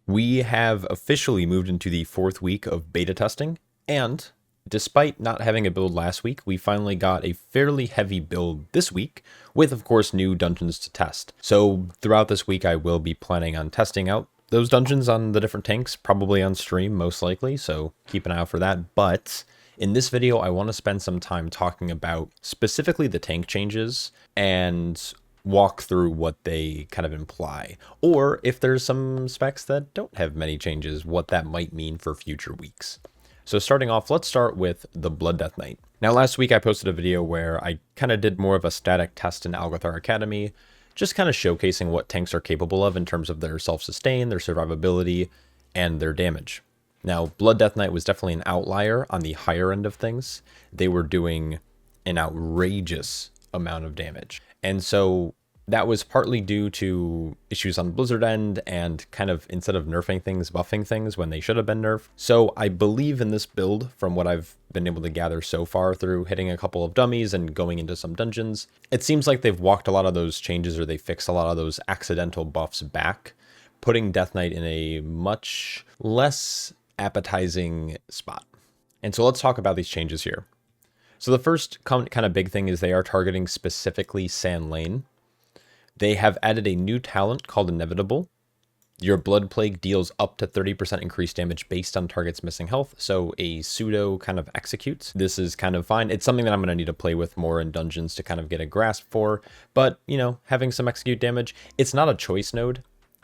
We have officially moved into the 4th week of beta testing, and despite not having a build last week, we finally got a fairly heavy build this week, with of course new dungeons to test. So throughout this week I will be planning on testing out those dungeons on the different tanks, probably on stream most likely, so keep an eye out for that. But in this video I want to spend some time talking about specifically the tank changes and walk through what they kind of imply, or if there's some specs that don't have many changes, what that might mean for future weeks. So starting off, let's start with the Blood Death Knight. Now last week I posted a video where I kind of did more of a static test in Algothar Academy, just kind of showcasing what tanks are capable of in terms of their self-sustain, their survivability, and their damage. Now Blood Death Knight was definitely an outlier on the higher end of things. They were doing an outrageous amount of damage. And so that was partly due to issues on Blizzard end and kind of instead of nerfing things, buffing things when they should have been nerfed. So I believe in this build, from what I've been able to gather so far through hitting a couple of dummies and going into some dungeons, it seems like they've walked a lot of those changes, or they fixed a lot of those accidental buffs back, putting Death Knight in a much less appetizing spot. And so let's talk about these changes here. So the first kind of big thing is they are targeting specifically Sand Lane. They have added a new talent called Inevitable. Your Blood Plague deals up to 30% increased damage based on target's missing health, so a pseudo kind of executes. This is kind of fine. It's something that I'm going to need to play with more in dungeons to kind of get a grasp for, but, you know, having some execute damage, it's not a choice node,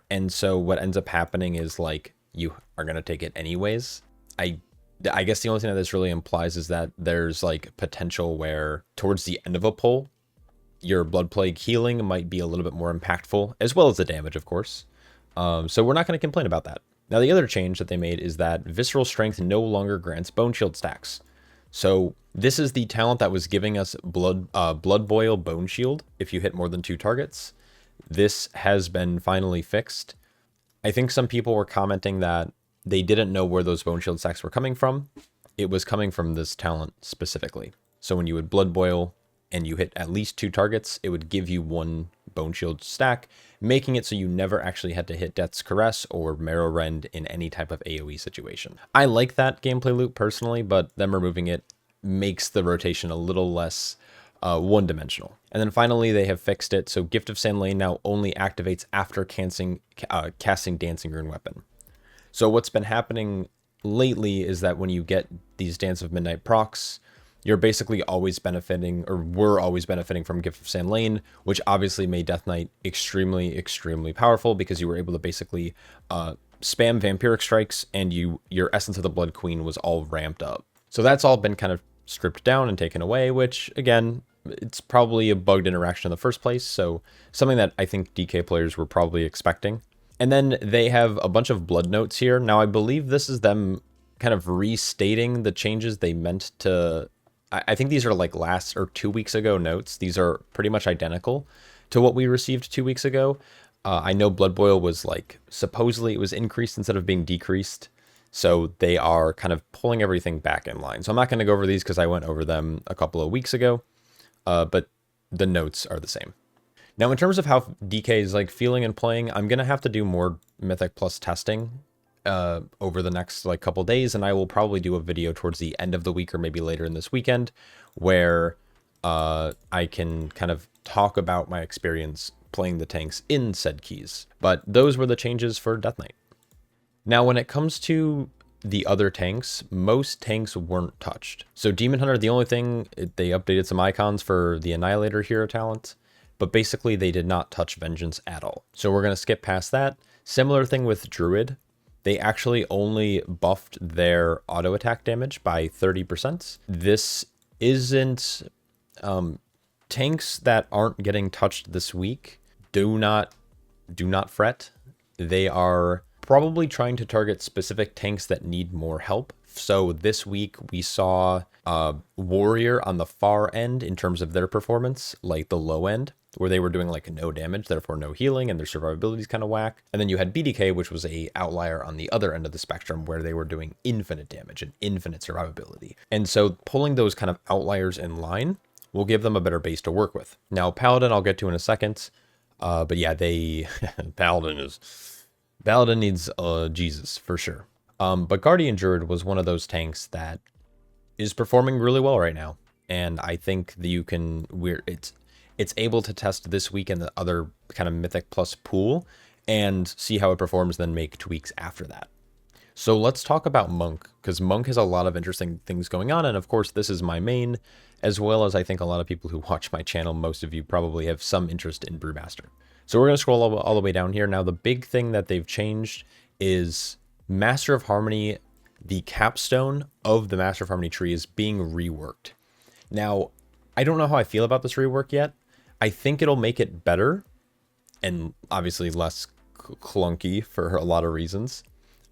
and so what ends up happening is, like, you are going to take it anyways. I guess the only thing that this really implies is that there's, like, potential where towards the end of a pull, your Blood Plague healing might be a little bit more impactful, as well as the damage, of course. So we're not going to complain about that. Now, the other change that they made is that Visceral Strength no longer grants Bone Shield stacks. So this is the talent that was giving us Blood Boil Bone Shield if you hit more than 2 targets. This has been finally fixed. I think some people were commenting that they didn't know where those Bone Shield stacks were coming from. It was coming from this talent specifically. So when you would Blood Boil and you hit at least 2 targets, it would give you 1 Bone Shield stack, making it so you never actually had to hit Death's Caress or Marrow Rend in any type of AoE situation. I like that gameplay loop personally, but them removing it makes the rotation a little less one-dimensional. And then finally, they have fixed it, so Gift of Sand Lane now only activates after casting Dancing Rune Weapon. So what's been happening lately is that when you get these Dance of Midnight procs, you're basically always benefiting, or were always benefiting from Gift of Sand Lane, which obviously made Death Knight extremely, extremely powerful because you were able to basically spam Vampiric Strikes, and your Essence of the Blood Queen was all ramped up. So that's all been kind of stripped down and taken away, which, again, it's probably a bugged interaction in the first place, so something that I think DK players were probably expecting. And then they have a bunch of blood notes here. Now, I believe this is them kind of restating the changes they meant to... I think these are like last or 2 weeks ago notes. These are pretty much identical to what we received 2 weeks ago. I know Blood Boil was like, supposedly it was increased instead of being decreased. So they are kind of pulling everything back in line. So I'm not going to go over these because I went over them a couple of weeks ago, but the notes are the same. Now, in terms of how DK is like feeling and playing, I'm going to have to do more Mythic Plus testing over the next like couple days, and I will probably do a video towards the end of the week or maybe later in this weekend where I can kind of talk about my experience playing the tanks in said keys. But those were the changes for Death Knight. Now, when it comes to the other tanks, most tanks weren't touched. So Demon Hunter, the only thing, they updated some icons for the Annihilator hero talent, but basically they did not touch Vengeance at all. So we're going to skip past that. Similar thing with Druid. They actually only buffed their auto attack damage by 30%. This isn't tanks that aren't getting touched this week. Do not fret. They are probably trying to target specific tanks that need more help. So this week we saw Warrior on the far end in terms of their performance, like the low end, where they were doing like no damage, therefore no healing, and their survivability is kind of whack. And then you had BDK, which was a outlier on the other end of the spectrum, where they were doing infinite damage and infinite survivability. And so pulling those kind of outliers in line will give them a better base to work with. Now, Paladin I'll get to in a second, but yeah, Paladin is Paladin needs Jesus for sure. But Guardian Druid was one of those tanks that is performing really well right now, and I think that it's able to test this week in the other kind of Mythic Plus pool and see how it performs, then make tweaks after that. So let's talk about Monk, because Monk has a lot of interesting things going on, and of course this is my main, as well as I think a lot of people who watch my channel, most of you probably have some interest in Brewmaster. So we're going to scroll all the way down here. Now the big thing that they've changed is Master of Harmony. The capstone of the Master of Harmony tree is being reworked. Now, I don't know how I feel about this rework yet. I think it'll make it better and obviously less clunky for a lot of reasons.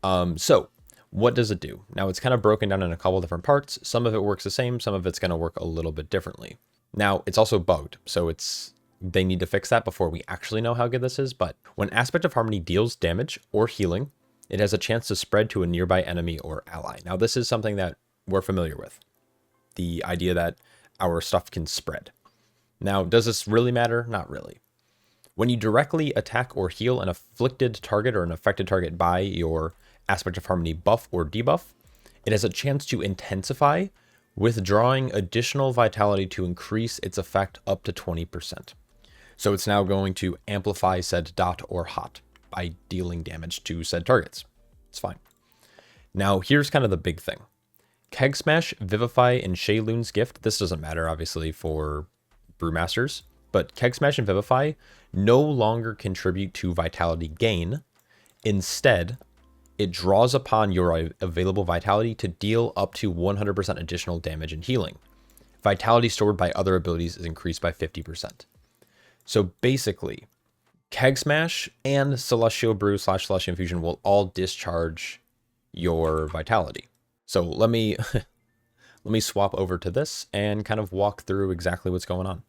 So what does it do? Now it's kind of broken down in a couple different parts. Some of it works the same, some of it's going to work a little bit differently. Now it's also bugged, so they need to fix that before we actually know how good this is. But when Aspect of Harmony deals damage or healing, it has a chance to spread to a nearby enemy or ally. Now this is something that we're familiar with. The idea that our stuff can spread. Now, does this really matter? Not really. When you directly attack or heal an afflicted target or an affected target by your Aspect of Harmony buff or debuff, it has a chance to intensify, withdrawing additional vitality to increase its effect up to 20%. So it's now going to amplify said dot or hot by dealing damage to said targets. It's fine. Now, here's kind of the big thing. Keg Smash, Vivify, and Shayloon's Gift, this doesn't matter, obviously, for Brewmasters, but Keg Smash and Vivify no longer contribute to vitality gain. Instead, it draws upon your available vitality to deal up to 100% additional damage and healing. Vitality stored by other abilities is increased by 50%. So basically, Keg Smash and Celestial Brew / Celestial Infusion will all discharge your vitality. So let me swap over to this and kind of walk through exactly what's going on.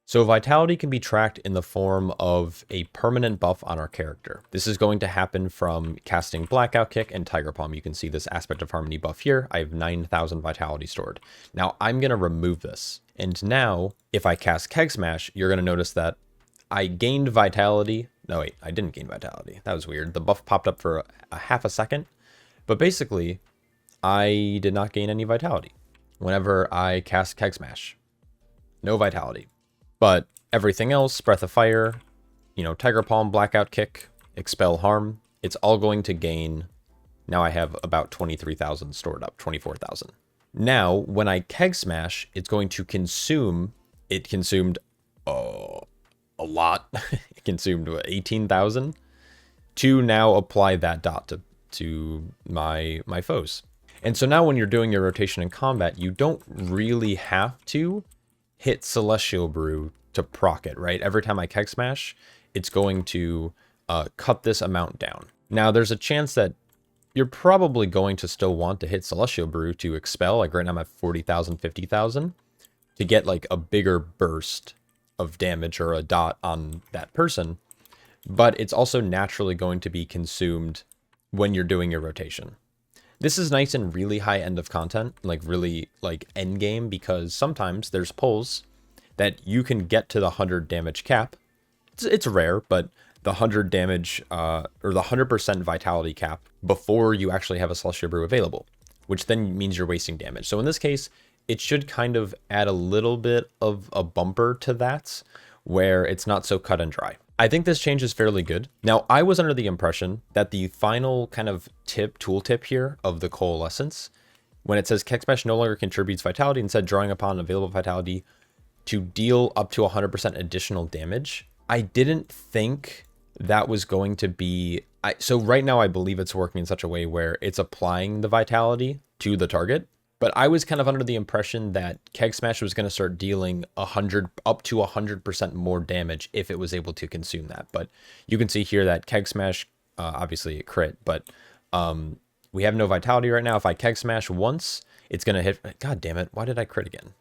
So vitality can be tracked in the form of a permanent buff on our character. This is going to happen from casting Blackout Kick and Tiger Palm. You can see this Aspect of Harmony buff here. I have 9,000 vitality stored. Now I'm going to remove this. And now if I cast Keg Smash, you're going to notice that I gained vitality. No, wait, I didn't gain vitality. That was weird. The buff popped up for a half a second. But basically, I did not gain any vitality whenever I cast Keg Smash. No vitality. But everything else, Breath of Fire, Tiger Palm, Blackout Kick, Expel Harm, it's all going to gain. Now I have about 23,000 stored up, 24,000. Now, when I Keg Smash, it's going to consume, it consumed a lot. It consumed 18,000 to now apply that dot to my foes. And so now when you're doing your rotation in combat, you don't really have to hit Celestial Brew to proc it, right? Every time I Keg Smash, it's going to cut this amount down. Now, there's a chance that you're probably going to still want to hit Celestial Brew to expel. Like right now I'm at 40,000, 50,000 to get like a bigger burst of damage or a dot on that person. But it's also naturally going to be consumed when you're doing your rotation. This is nice and really high end of content, like really like end game, because sometimes there's pulls that you can get to the 100 damage cap. It's rare, but the 100 damage or the 100% vitality cap before you actually have a Celestial Brew available, which then means you're wasting damage. So in this case, it should kind of add a little bit of a bumper to that where it's not so cut and dry. I think this change is fairly good. Now, I was under the impression that the final kind of tooltip here of the Coalescence, when it says Keg Smash no longer contributes vitality, instead drawing upon available vitality to deal up to 100% additional damage, I didn't think that was going to be... So right now I believe it's working in such a way where it's applying the vitality to the target. But I was kind of under the impression that Keg Smash was going to start dealing up to 100% more damage if it was able to consume that. But you can see here that Keg Smash, obviously a crit, but we have no vitality right now. If I Keg Smash once, it's going to hit... God damn it, why did I crit again?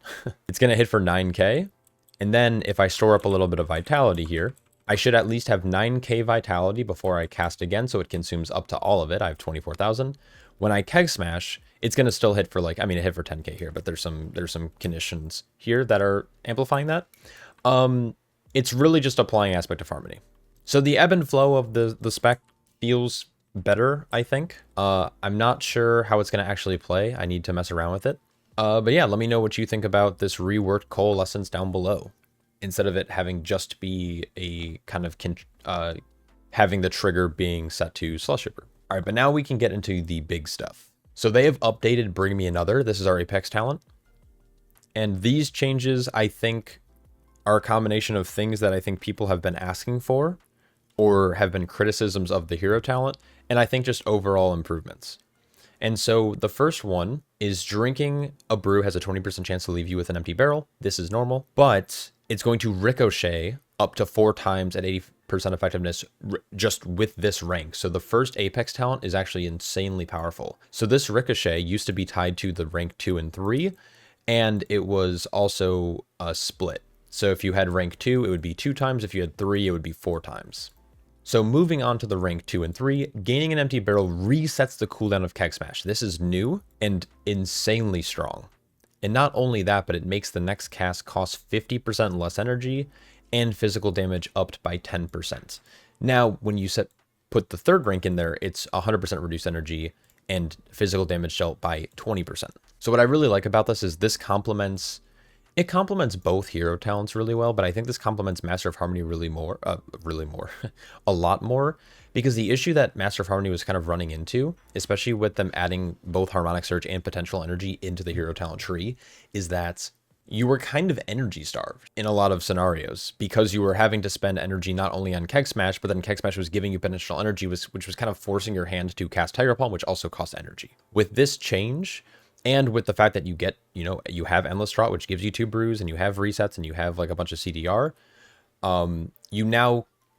It's going to hit for 9k. And then if I store up a little bit of vitality here, I should at least have 9k vitality before I cast again, so it consumes up to all of it. I have 24,000. When I Keg Smash, it's going to still hit for like, I mean, it hit for 10k here, but there's some conditions here that are amplifying that. It's really just applying Aspect of Harmony. So the ebb and flow of the spec, feels better, I think. I'm not sure how it's going to actually play. I need to mess around with it. But yeah, let me know what you think about this reworked coalescence down below. Instead of it having just be a kind of having the trigger being set to Slush Shipper. All right, but now we can get into the big stuff. So they have updated Bring Me Another. This is our Apex talent. And these changes, I think, are a combination of things that I think people have been asking for or have been criticisms of the hero talent, and I think just overall improvements. And so the first one is drinking a brew has a 20% chance to leave you with an empty barrel. This is normal, but it's going to ricochet up to 4 times at 80% effectiveness just with this rank. So the first Apex talent is actually insanely powerful. So this ricochet used to be tied to the rank 2 and 3, and it was also a split. So if you had rank 2, it would be 2 times. If you had 3, it would be 4 times. So moving on to the rank 2 and 3, gaining an empty barrel resets the cooldown of Keg Smash. This is new and insanely strong. And not only that, but it makes the next cast cost 50% less energy and physical damage upped by 10%. Now, when you put the third rank in there, it's 100% reduced energy and physical damage dealt by 20%. So what I really like about this is this complements both hero talents really well, but I think this complements Master of Harmony a lot more, because the issue that Master of Harmony was kind of running into, especially with them adding both Harmonic Surge and Potential Energy into the hero talent tree, is that you were kind of energy starved in a lot of scenarios because you were having to spend energy not only on Keg Smash, but then Keg Smash was giving you potential energy, which was kind of forcing your hand to cast Tiger Palm, which also costs energy. With this change, and with the fact that you get, you have Endless Trot, which gives you 2 brews, and you have resets, and you have like a bunch of CDR,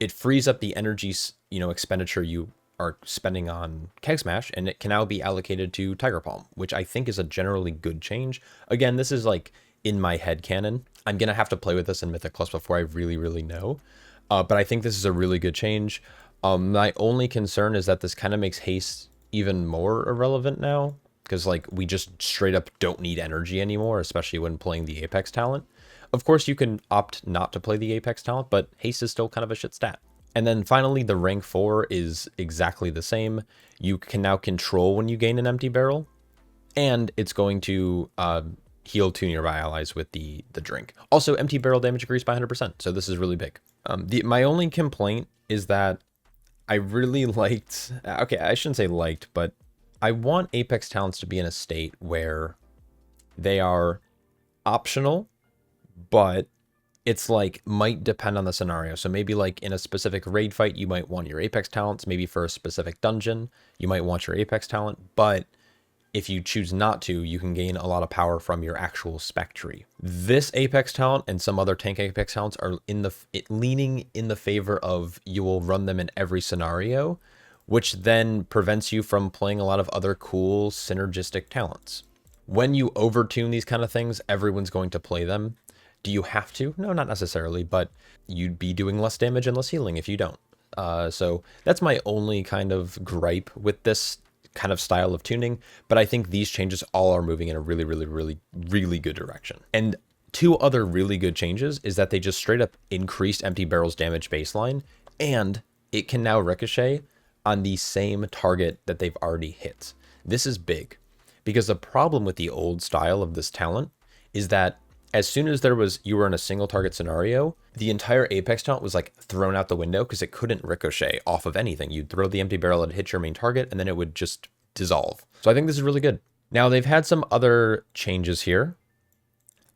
it frees up the energy, expenditure you are spending on Keg Smash, and it can now be allocated to Tiger Palm, which I think is a generally good change. Again, this is like in my head canon. I'm going to have to play with this in Mythic Plus before I really, really know. But I think this is a really good change. My only concern is that this kind of makes haste even more irrelevant now, because like we just straight up don't need energy anymore, especially when playing the Apex talent. Of course, you can opt not to play the Apex talent, but haste is still kind of a shit stat. And then finally, the rank 4 is exactly the same. You can now control when you gain an empty barrel, and it's going to heal 2 nearby allies with the drink. Also, empty barrel damage increased by 100%, so this is really big. My only complaint is that I really liked, okay, I shouldn't say liked, but I want Apex talents to be in a state where they are optional, but it's like might depend on the scenario. So maybe like in a specific raid fight, you might want your Apex talents. Maybe for a specific dungeon, you might want your Apex talent. But if you choose not to, you can gain a lot of power from your actual spec tree. This Apex talent and some other tank Apex talents are leaning in the favor of you will run them in every scenario, which then prevents you from playing a lot of other cool synergistic talents. When you overtune these kind of things, everyone's going to play them. Do you have to? No, not necessarily, but you'd be doing less damage and less healing if you don't. So that's my only kind of gripe with this kind of style of tuning, but I think these changes all are moving in a really, really, really, really good direction. And 2 other really good changes is that they just straight up increased empty barrels damage baseline, and it can now ricochet on the same target that they've already hit. This is big, because the problem with the old style of this talent is that as soon as you were in a single target scenario, the entire Apex talent was like thrown out the window because it couldn't ricochet off of anything. You'd throw the empty barrel, it'd hit your main target, and then it would just dissolve. So I think this is really good. Now they've had some other changes here.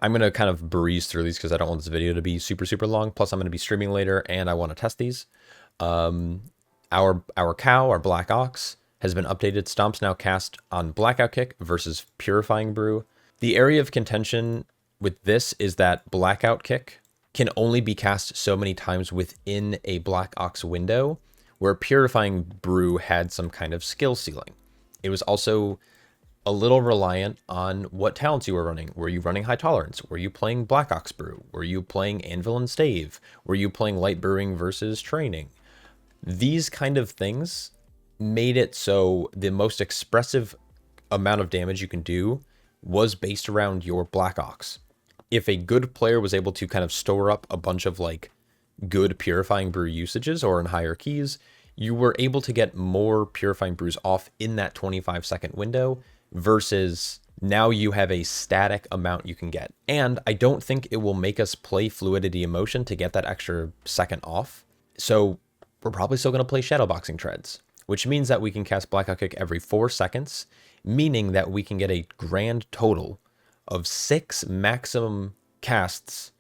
I'm going to kind of breeze through these because I don't want this video to be super, super long. Plus I'm going to be streaming later and I want to test these. Our cow, our Black Ox, has been updated. Stomp's now cast on Blackout Kick versus Purifying Brew. The area of contention with this is that Blackout Kick can only be cast so many times within a Black Ox window, where Purifying Brew had some kind of skill ceiling. It was also a little reliant on what talents you were running. Were you running High Tolerance? Were you playing Black Ox Brew? Were you playing Anvil and Stave? Were you playing Light Brewing versus Training? These kind of things made it so the most expressive amount of damage you can do was based around your Black Ox. If a good player was able to kind of store up a bunch of like good Purifying Brew usages or in higher keys, you were able to get more Purifying Brews off in that 25-second window versus now you have a static amount you can get. And I don't think it will make us play Fluidity Emotion to get that extra second off. So we're probably still going to play Shadowboxing Treads, which means that we can cast Blackout Kick every 4 seconds, meaning that we can get a grand total of 6 maximum casts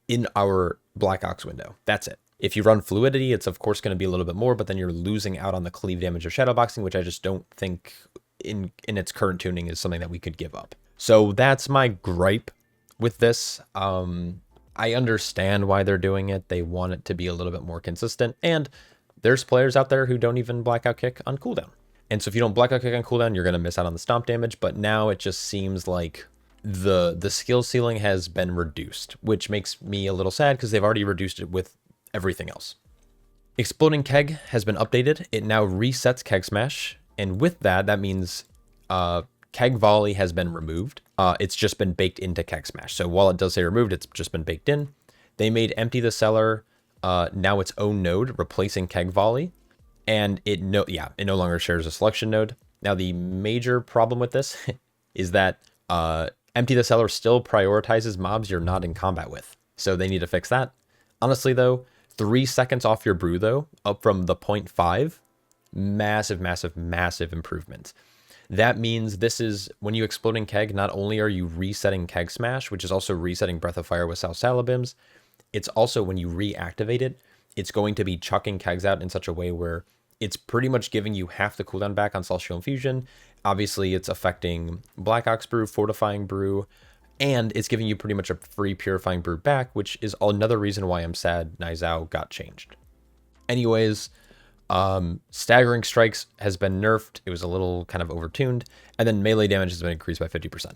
in our Black Ox window. That's it. If you run Fluidity, it's of course going to be a little bit more, but then you're losing out on the cleave damage of Shadowboxing, which I just don't think in its current tuning is something that we could give up. So that's my gripe with this. I understand why they're doing it. They want it to be a little bit more consistent, and there's players out there who don't even Blackout Kick on cooldown. And so if you don't Blackout Kick on cooldown, you're going to miss out on the stomp damage, but now it just seems like the skill ceiling has been reduced, which makes me a little sad because they've already reduced it with everything else. Exploding Keg has been updated. It now resets Keg Smash, and with that, that means Keg Volley has been removed. It's just been baked into Keg Smash. So while it does say removed, it's just been baked in. They made Empty the Cellar now its own node, replacing Keg Volley, and it no longer shares a selection node. Now the major problem with this is that Empty the Cellar still prioritizes mobs you're not in combat with, so they need to fix that. Honestly though, 3 seconds off your brew though, up from the 0.5, massive improvement. That means this is when you Exploding Keg, not only are you resetting Keg Smash, which is also resetting Breath of Fire with South Salabims, it's also when you reactivate it, it's going to be chucking kegs out in such a way where it's pretty much giving you half the cooldown back on Celestial Infusion. Obviously, it's affecting Black Ox Brew, Fortifying Brew, and it's giving you pretty much a free Purifying Brew back, which is another reason why I'm sad Nizao got changed. Anyways, Staggering Strikes has been nerfed. It was a little kind of overtuned, and then melee damage has been increased by 50%.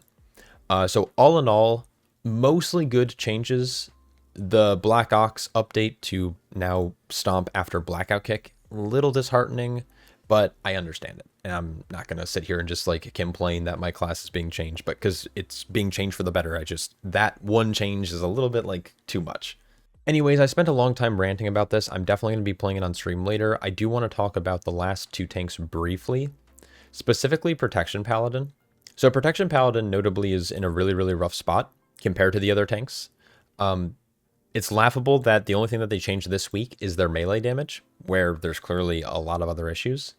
So all in all, mostly good changes. The Black Ox update to now stomp after Blackout Kick, little disheartening, but I understand it. And I'm not going to sit here and just like complain that my class is being changed, but because it's being changed for the better, that one change is a little bit like too much. Anyways, I spent a long time ranting about this. I'm definitely going to be playing it on stream later. I do want to talk about the last 2 tanks briefly, specifically Protection Paladin. So Protection Paladin notably is in a really rough spot compared to the other tanks. It's laughable that the only thing that they changed this week is their melee damage, where there's clearly a lot of other issues.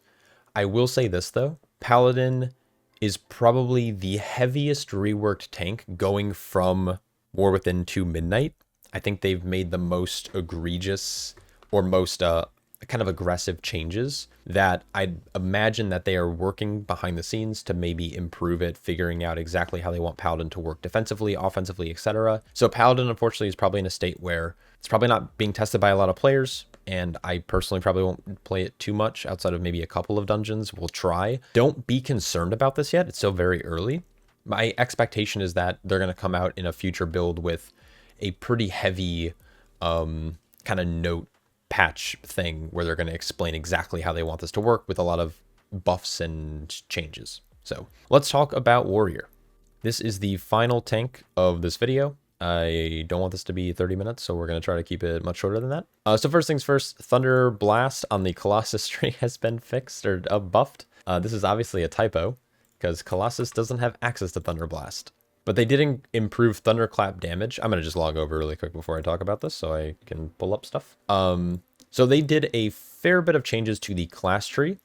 I will say this though, Paladin is probably the heaviest reworked tank going from War Within to Midnight. I think they've made the most egregious or most kind of aggressive changes that I'd imagine that they are working behind the scenes to maybe improve it, figuring out exactly how they want Paladin to work defensively, offensively, etc. So Paladin, unfortunately, is probably in a state where it's probably not being tested by a lot of players, and I personally probably won't play it too much outside of maybe a couple of dungeons. We'll try. Don't be concerned about this yet. It's still very early. My expectation is that they're going to come out in a future build with a pretty heavy kind of note patch thing where they're going to explain exactly how they want this to work with a lot of buffs and changes. So let's talk about Warrior. This is the final tank of this video. I don't want this to be 30 minutes, so we're going to try to keep it much shorter than that. So first things first, Thunder Blast on the Colossus tree has been fixed or buffed. This is obviously a typo because Colossus doesn't have access to Thunder Blast. But they did improve Thunderclap damage. I'm going to just log over really quick before I talk about this so I can pull up stuff. So they did a fair bit of changes to the class tree.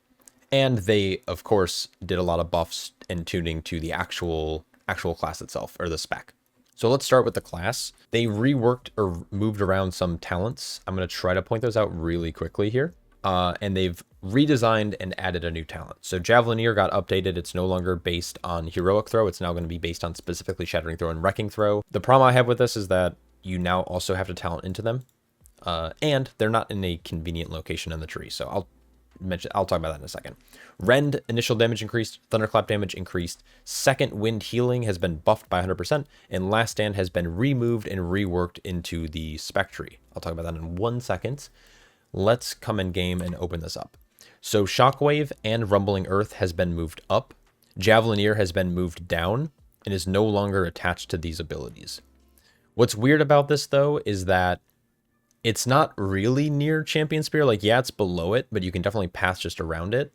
And they, of course, did a lot of buffs and tuning to the actual class itself, or the spec. So let's start with the class. They reworked or moved around some talents. I'm going to try to point those out really quickly here. And they've redesigned and added a new talent. So Javelineer got updated. It's no longer based on Heroic Throw. It's now going to be based on specifically Shattering Throw and Wrecking Throw. The problem I have with this is that you now also have to talent into them. And they're not in a convenient location in the tree. So I'll talk about that in a second. Rend initial damage increased, Thunderclap damage increased, Second Wind healing has been buffed by 100%, and Last Stand has been removed and reworked into the spec tree. I'll talk about that in 1 second. Let's come in game and open this up. So Shockwave and Rumbling Earth has been moved up. Javelineer has been moved down and is no longer attached to these abilities. What's weird about this though is that It's not really near Champion Spear. Like, yeah, it's below it, but you can definitely pass just around it.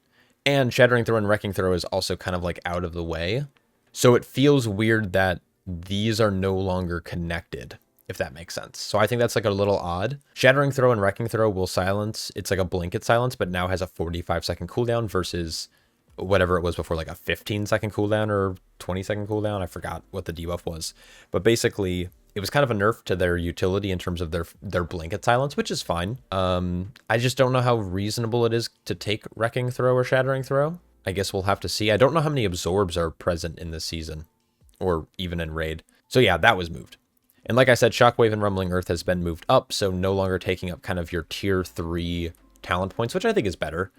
And Shattering Throw and Wrecking Throw is also kind of like out of the way. So it feels weird that these are no longer connected, if that makes sense. So I think that's like a little odd. Shattering Throw and Wrecking Throw will silence. It's like a blanket silence, but now has a 45-second cooldown versus whatever it was before, like a 15-second cooldown or 20-second cooldown. I forgot what the debuff was. But basically, it was kind of a nerf to their utility in terms of their blanket silence, which is fine. I just don't know how reasonable it is to take Wrecking Throw or Shattering Throw. I guess we'll have to see. I don't know how many absorbs are present in this season, or even in raid. So yeah, that was moved. And like I said, Shockwave and Rumbling Earth has been moved up, so no longer taking up kind of your tier 3 talent points, which I think is better.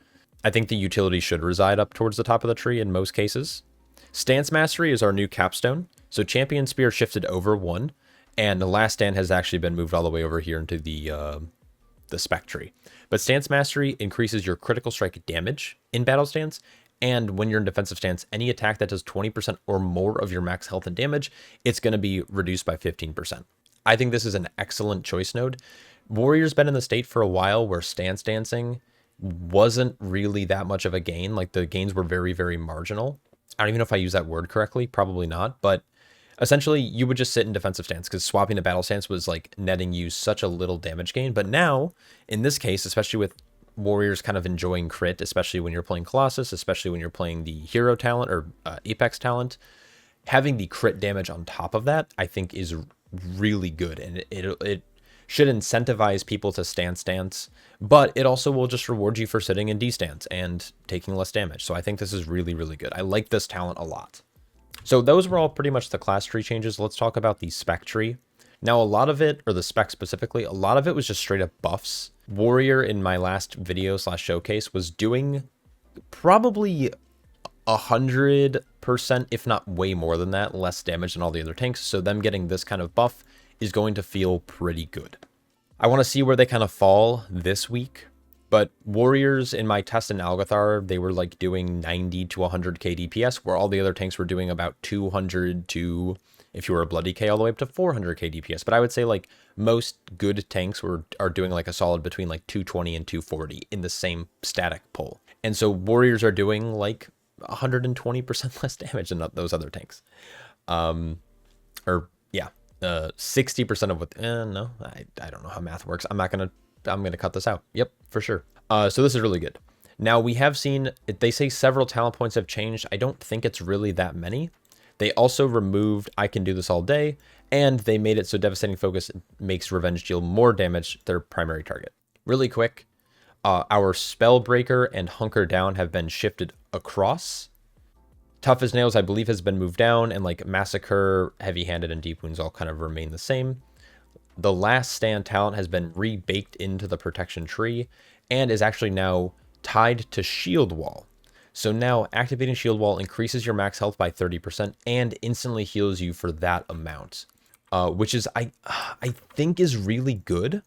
I think the utility should reside up towards the top of the tree in most cases. Stance Mastery is our new capstone. So Champion Spear shifted over 1, and the Last Stand has actually been moved all the way over here into the spec tree. But Stance Mastery increases your critical strike damage in battle stance, and when you're in defensive stance, any attack that does 20% or more of your max health and damage, it's going to be reduced by 15%. I think this is an excellent choice node. Warrior's been in the state for a while where stance dancing wasn't really that much of a gain. Like, the gains were very, very marginal. I don't even know if I use that word correctly. Probably not. But essentially, you would just sit in defensive stance because swapping to battle stance was like netting you such a little damage gain. But now, in this case, especially with Warriors kind of enjoying crit, especially when you're playing Colossus, especially when you're playing the hero talent or Apex talent, having the crit damage on top of that, I think is really good. And it should incentivize people to stance, but it also will just reward you for sitting in D-stance and taking less damage. So I think this is really, really good. I like this talent a lot. So those were all pretty much the class tree changes. Let's talk about the spec tree. Now, a lot of it, or the spec specifically, a lot of it was just straight up buffs. Warrior in my last video / showcase was doing probably 100%, if not way more than that, less damage than all the other tanks. So them getting this kind of buff is going to feel pretty good. I want to see where they kind of fall this week. But Warriors in my test in Algathar, they were like doing 90 to 100k DPS, where all the other tanks were doing about 200 to, if you were a Bloody K, all the way up to 400k DPS. But I would say like most good tanks are doing like a solid between like 220 and 240 in the same static pull. And so Warriors are doing like 120% less damage than those other tanks. 60% of what, no, I don't know how math works. I'm gonna cut this out. Yep, for sure. So this is really good. Now we have seen, they say several talent points have changed. I don't think it's really that many. They also removed I Can Do This All Day, and they made it so Devastating Focus makes Revenge deal more damage to their primary target. Really quick, our Spellbreaker and Hunker Down have been shifted across. Tough as Nails, I believe, has been moved down, and like Massacre, Heavy Handed, and Deep Wounds all kind of remain the same. The Last Stand talent has been rebaked into the protection tree and is actually now tied to Shield Wall. So now activating Shield Wall increases your max health by 30% and instantly heals you for that amount, which is I think is really good.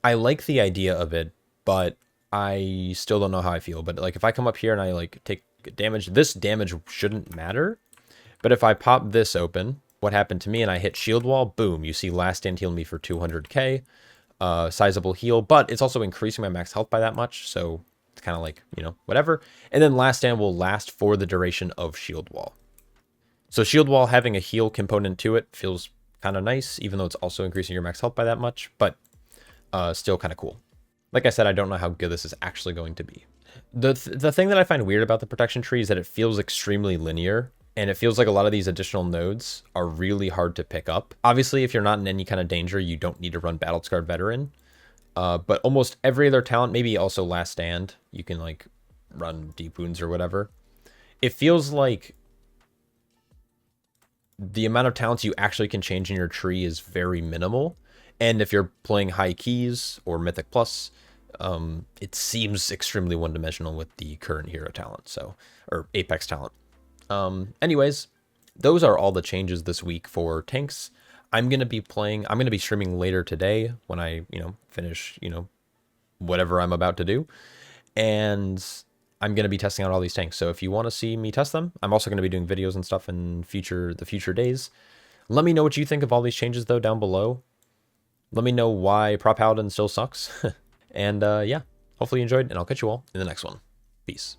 I like the idea of it, but I still don't know how I feel. But like if I come up here and I like take damage, this damage shouldn't matter. But if I pop this open, what happened to me, and I hit Shield Wall, boom, you see Last Stand heal me for 200k, sizable heal, but it's also increasing my max health by that much, so it's kind of like, you know, whatever. And then Last Stand will last for the duration of Shield Wall. So Shield Wall having a heal component to it feels kind of nice, even though it's also increasing your max health by that much, but still kind of cool. Like I said, I don't know how good this is actually going to be. The thing that I find weird about the protection tree is that it feels extremely linear. And it feels like a lot of these additional nodes are really hard to pick up. Obviously, if you're not in any kind of danger, you don't need to run Battle Scarred Veteran. But almost every other talent, maybe also Last Stand, you can like run Deep Wounds or whatever. It feels like the amount of talents you actually can change in your tree is very minimal. And if you're playing High Keys or Mythic Plus, it seems extremely one-dimensional with the current hero talent, or Apex talent. Anyways, those are all the changes this week for tanks. I'm going to be streaming later today when I, finish, whatever I'm about to do. And I'm going to be testing out all these tanks. So if you want to see me test them, I'm also going to be doing videos and stuff in the future days. Let me know what you think of all these changes though down below. Let me know why Prop Paladin still sucks. And yeah, hopefully you enjoyed, and I'll catch you all in the next one. Peace.